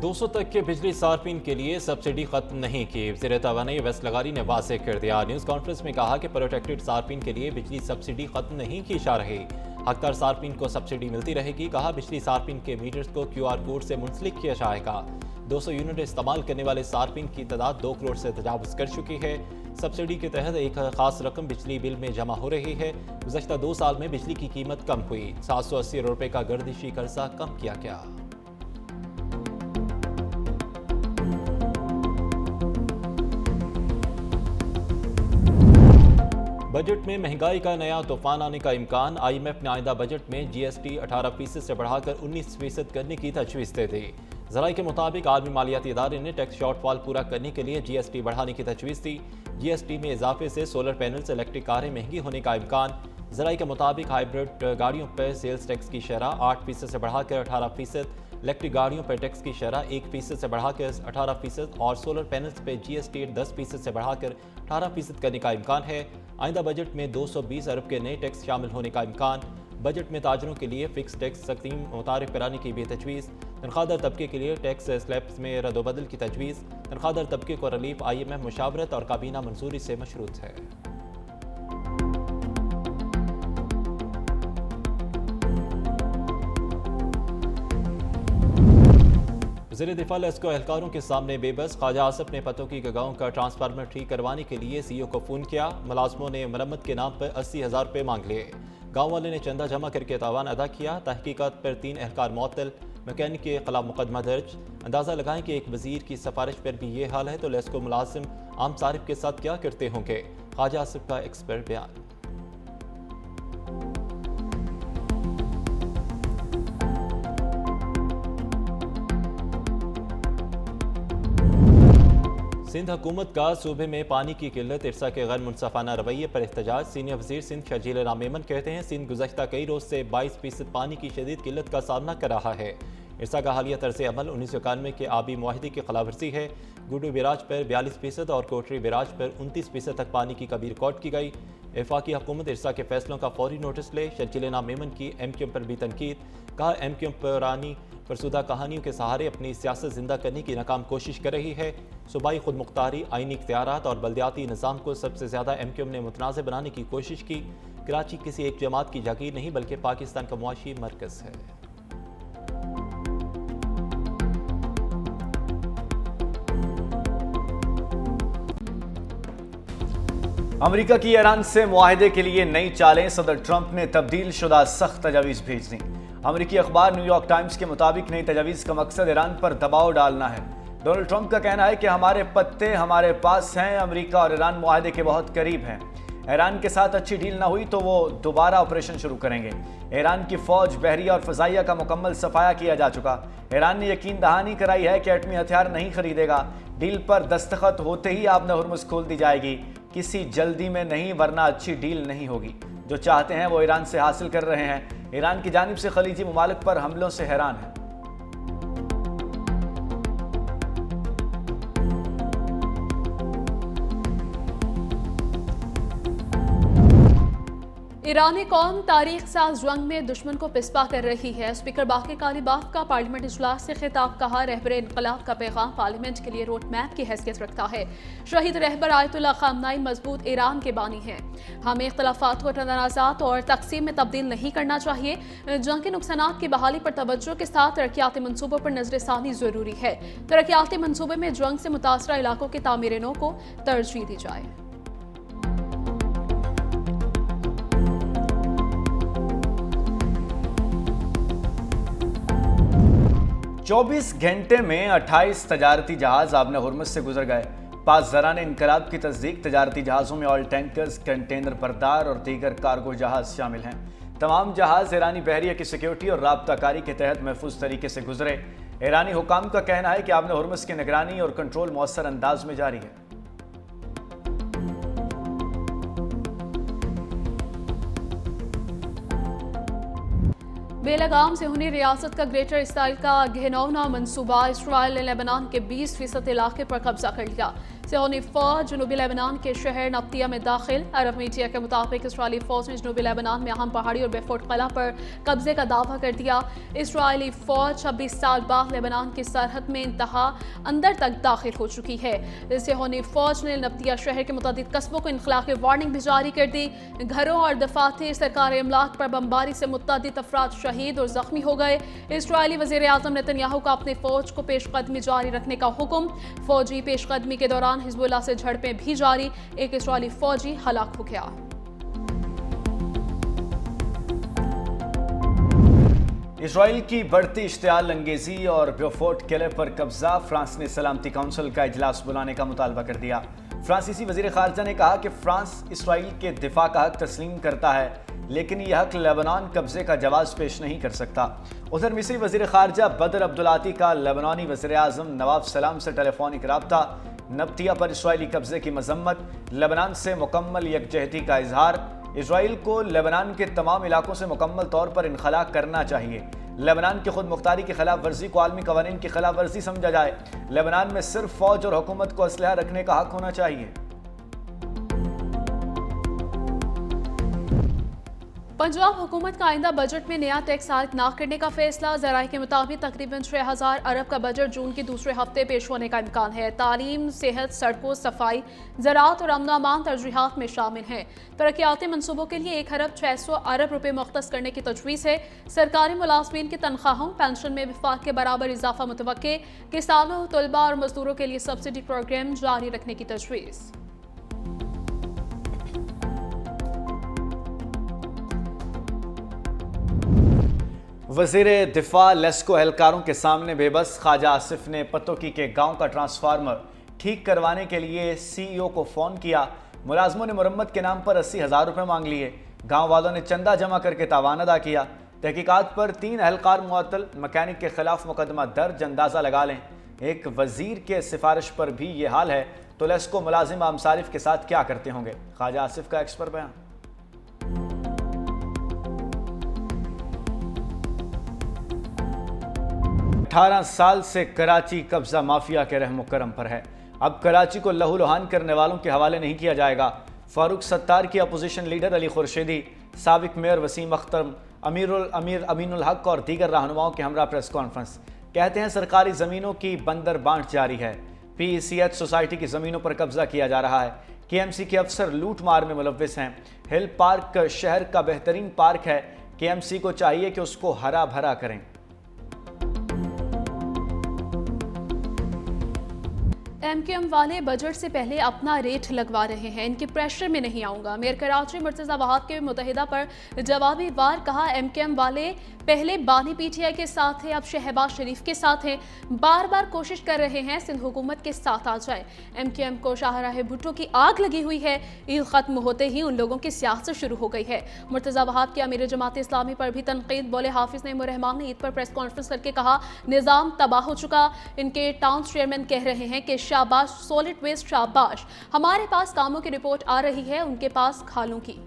200 तक के बिजली सार्फिन के लिए सब्सिडी खत्म नहीं की। वज़ीर तवानाई अवैस लगारी ने वाज़ेह कर दिया। न्यूज़ कॉन्फ्रेंस में कहा कि प्रोटेक्टेड सार्फिन के लिए बिजली सब्सिडी खत्म नहीं की जा रही। हकदार सार्फिन को सब्सिडी मिलती रहेगी। कहा बिजली सार्फिन के मीटर्स को QR कोड से मुंसलिक किया जाएगा। 200 यूनिट इस्तेमाल करने वाले सार्फिन की तादाद 2 करोड़ से तजावुज़ कर चुकी है। सब्सिडी के तहत एक खास रकम बिजली बिल में जमा हो रही है। गुज़श्ता 2 साल में बिजली की कीमत कम हुई। 780 रुपये का गर्दिशी कर्जा कम किया गया। बजट में महंगाई का नया तूफान आने का इम्कान। IMF ने आइंदा बजट में GST 18% से बढ़ाकर 19% करने की तजवीज़ दे दी। ज़राए के मुताबिक आलमी मालियाती इदारे ने टैक्स शॉर्टफॉल पूरा करने के लिए GST बढ़ाने की तजवीज़ दी। GST में इजाफे से सोलर पैनल से इलेक्ट्रिक कारें महंगी होने का इम्कान। ज़राए के मुताबिक हाइब्रिड गाड़ियों पर सेल्स टैक्स की शरह 8% से बढ़ाकर 18%, इलेक्ट्रिक गाड़ियों पर टैक्स की शरह 1% से बढ़ाकर 18% और सोलर पैनल्स पर GST 10% से बढ़ाकर 18% करने का इम्कान है। आइंदा बजट में 220 अरब के नए टैक्स शामिल होने का इम्कान। बजट में ताजरों के लिए फिक्स टैक्स तकसीम मुतारिफ कराने की भी तजवीज़। तनख्वाहदार तबके के लिए टैक्स स्लैब्स में रद्दबदल की तजवीज़। तनख्वाहदार तबके को रिलीफ IMF मुशावरत और काबीना मंजूरी से मशरूत है। वज़ीर दिफा लेस्को एहलकारों के सामने बेबस। ख्वाजा आसिफ ने पतों की गाँव का ट्रांसफार्मर ठीक करवाने के लिए CEO को फ़ोन किया। मुलाजमों ने मरम्मत के नाम पर 80,000 रुपये मांग लिए। गाँव वाले ने चंदा जमा करके तावान अदा किया। तहकीकात पर 3 एहलकार मुअत्तल, मैकेनिक के खिलाफ मुकदमा दर्ज। अंदाज़ा लगाएं कि एक वज़ीर की सिफारिश पर भी ये हाल है तो लेस्को मुलाजिम आम सारिफ के साथ क्या करते होंगे। ख्वाजा आसिफ का एक्सपर्ट बयान। सिंध हुकूमत का सूबे में पानी की किल्लत इरसा के गैर मुनसफाना रवैये पर एहतजाज। सीनियर वज़ीर सिंध शर्जील मेमन कहते हैं सिंध गुज़श्ता कई रोज़ से 22% पानी की शदीद किल्लत का सामना कर रहा है। इरसा का हालिया तर्ज़ अमल 1991 के आबी मुआहदे की खिलाफवर्जी है। गुडू बिराज पर 42% और कोटरी बिराज पर 29% तक पानी की कमी रिकॉर्ड की गई। वफाकी हुकूमत इरसा के फैसलों का फौरी नोटिस ले। शर्जील मेमन की MQM पर भी तनकीद। कहा MQM पुरानी फरसुदा कहानियों के सहारे अपनी सियासत जिंदा करने की नाकाम कोशिश कर रही है। सूबाई खुद मुख्तारी, आइनी इख्तियारात और बल्दियाती निज़ाम को सबसे ज़्यादा MQM ने मुतनाज़ बनाने की कोशिश की। कराची किसी एक जमात की जागीर नहीं बल्कि पाकिस्तान का मुआशी मरकज़ है। अमेरिका की ईरान से मुआहदे के लिए नई चालें। सदर ट्रंप ने तब्दील शुदा सख्त तजावीज़ भेज दी। अमेरिकी अखबार न्यूयॉर्क टाइम्स के मुताबिक नई तजावीज़ का मकसद ईरान पर दबाव डालना है। डोनाल्ड ट्रंप का कहना है कि हमारे पत्ते हमारे पास हैं। अमेरिका और ईरान मुआहदे के बहुत करीब हैं। ईरान के साथ अच्छी डील ना हुई तो वो दोबारा ऑपरेशन शुरू करेंगे। ईरान की फौज, बहरिया और फजाइया का मुकम्मल सफाया किया जा चुका। ईरान ने यकीन दहानी कराई है कि एटमी हथियार नहीं खरीदेगा। डील पर दस्तखत होते ही आबना हुर्मुज़ खोल दी जाएगी। किसी जल्दी में नहीं, वरना अच्छी डील नहीं होगी। जो चाहते हैं वो ईरान से हासिल कर रहे हैं। ईरान की जानिब से खलीजी ममालिक पर हमलों से हैरान है। ईरानी कौम तारीख साज जंग में दुश्मन को पिसपा कर रही है। स्पीकर बाक़ी कालीबाफ का पार्लियामेंट इजलास से खिताब। कहा रहबर इनकलाब का पैगाम पार्लियामेंट के लिए रोड मैप की हैसियत रखता है। शहीद रहबर आयतुल्लाह ख़ामनाई मजबूत ईरान के बानी हैं। हमें इख्तलाफात को तनाज़ात और तकसीम में तब्दील नहीं करना चाहिए। जंग के नुकसानात की बहाली पर तवज्जो के साथ तरक्याती मनसूबों पर नजरसानी ज़रूरी है। तरक्याती मनसूबे में जंग से मुतासरा इलाकों के तामीर नौ को तरजीह दी जाए। 24 घंटे में 28 तजारती जहाज आबना हुर्मुज़ से गुजर गए। पास ज़रान इनकलाब की तस्दीक तजारती जहाज़ों में ऑयल टैंकर्स, कंटेनर बरदार और दीगर कार्गो जहाज शामिल हैं। तमाम जहाज ईरानी बहरिया की सिक्योरिटी और राब्ताकारी के तहत महफूज तरीके से गुजरे। ईरानी हुकाम का कहना है कि आबना हुर्मुज़ की निगरानी और कंट्रोल मौसर अंदाज में जारी है। बेलगाम से हुनी रियासत का ग्रेटर इसराइल का घिनौना मंसूबा। इसराइल ने लेबनान के 20% इलाके पर कब्जा कर लिया। सिहोनी फौज जनूबी लेबनान के शहर नब्तिया में दाखिल। अरब मीडिया के मुताबिक इसराइली फौज ने जनूबी लेबनान में अहम पहाड़ी और बेफोर्ट कला पर कब्जे का दावा कर दिया। इसराइली फौज 26 साल बाद लेबनान की सरहद में इंतहा अंदर तक दाखिल हो चुकी है। सिहोनी फौज ने नब्तिया शहर के मुताबिक कस्बों को इनखला की वार्निंग भी जारी कर दी। घरों और दफातर सरकारी इमलाक पर बमबारी से मुतअद्दिद अफराद शहीद और जख्मी हो गए। इसराइली वज़ीर आज़म नेतन्याहू का अपने फौज को पेशकदमी जारी रखने का हुक्म। फौजी पेशकदमी के दौरान हिजबुल्लाह से झड़पें भी जारी। एक इसराइली फौजी हलाक हो गया। इसराइल की बढ़ती इश्तियाल अंगेजी और बेफोर्ट किले पर कब्जा। फ्रांस ने सलामती काउंसिल का इजलास बुलाने का मुतालबा कर दिया। फ्रांसीसी वजीर खारजा ने कहा कि फ्रांस इसराइल के दिफा का हक तस्लीम करता है, लेकिन यह हक लेबनान कब्जे का जवाब पेश नहीं कर सकता। उधर मिस्री वजीर खारजा बदर अब्दुलाती का लेबनानी वजीर आज़म नवाब सलाम से टेलीफोनिक रब्ता। नब्तिया पर इसराइली कब्जे की मजम्मत। लेबनान से मुकम्मल यकजहती का इजहार। इसराइल को लेबनान के तमाम इलाकों से मुकम्मल तौर पर इनखला करना चाहिए। लेबनान की खुद मुख्तारी की खिलाफ वर्जी को आलमी कवानीन की खिलाफ वर्जी समझा जाए। लेबनान में सिर्फ फौज और हुकूमत को असलहा रखने का हक होना चाहिए। पंजाब हुकूमत का आइंदा बजट में नया टैक्स आयद न करने का फैसला। ज़राए के मुताबिक तकरीबन 6000 अरब का बजट जून के दूसरे हफ्ते पेश होने का इम्कान है। तालीम, सेहत, सड़कों, सफाई, ज़राअत और अमन अमान तरजीहात में शामिल हैं। तरक्याती मनसूबों के लिए 1,600 अरब रुपये मुख्तस करने की तजवीज़ है। सरकारी मुलाजमीन की तनख्वाहों, पेंशन में विफाक के बराबर इजाफा मुतवक्के। किसानों, तलबा और मजदूरों के लिए सब्सिडी प्रोग्राम जारी रखने की तजवीज़। वज़ीर दिफा लेस्को एहलकारों के सामने बेबस। ख्वाजा आसिफ ने पतोकी के गांव का ट्रांसफार्मर ठीक करवाने के लिए CEO को फ़ोन किया। मुलाजमों ने मुरम्मत के नाम पर 80,000 रुपये मांग लिए। गांव वालों ने चंदा जमा करके तावान अदा किया। तहकीकात पर 3 एहलकार मुअत्तल। मैकेनिक के खिलाफ मुकदमा दर्ज। अंदाज़ा लगा लें, एक वज़ीर के सिफारिश पर भी ये हाल है तो लेस्को मुलाजिम आमसारिफ के साथ क्या करते होंगे। ख्वाजा आसिफ का एक्सपर्ट बयान। 18 साल से कराची कब्जा माफिया के रहमो करम पर है। अब कराची को लहूलुहान करने वालों के हवाले नहीं किया जाएगा। फारूक सत्तार की अपोजिशन लीडर अली खुर्शीदी, साबिक मेयर वसीम अख्तर, अमीर अमीनुल हक और दीगर रहनुमाओं के हमरा प्रेस कॉन्फ्रेंस। कहते हैं सरकारी ज़मीनों की बंदर बांट जारी है। PECH सोसाइटी की ज़मीनों पर कब्जा किया जा रहा है। KMC के अफसर लूट मार में मुलव्विस हैं। हिल पार्क शहर का बेहतरीन पार्क है। KMC को चाहिए कि उसको हरा भरा करें। MQM वाले बजट से पहले अपना रेट लगवा रहे हैं। इनके प्रेशर में नहीं आऊंगा। मेयर कराची मुर्तज़ा वहाब के मुतहिदा पर जवाबी वार कहा, MQM वाले पहले बानी PTI के साथ थे, अब शहबाज शरीफ के साथ हैं। बार बार कोशिश कर रहे हैं सिंध हुकूमत के साथ आ जाए। MQM को शाहराह भुट्टो की आग लगी हुई है। ईद खत्म होते ही उन लोगों की सियासत शुरू हो गई है। मुर्तज़ा वहाब के अमीर जमात इस्लामी पर भी तनकीद। बोले हाफिज नईम रहमान ने ईद पर प्रेस कॉन्फ्रेंस करके कहा, निज़ाम तबाह हो चुका। इनके टाउन चेयरमैन कह रहे हैं कि शाबाश, सॉलिड वेस्ट शाबाश, हमारे पास कामों की रिपोर्ट आ रही है, उनके पास खालों की।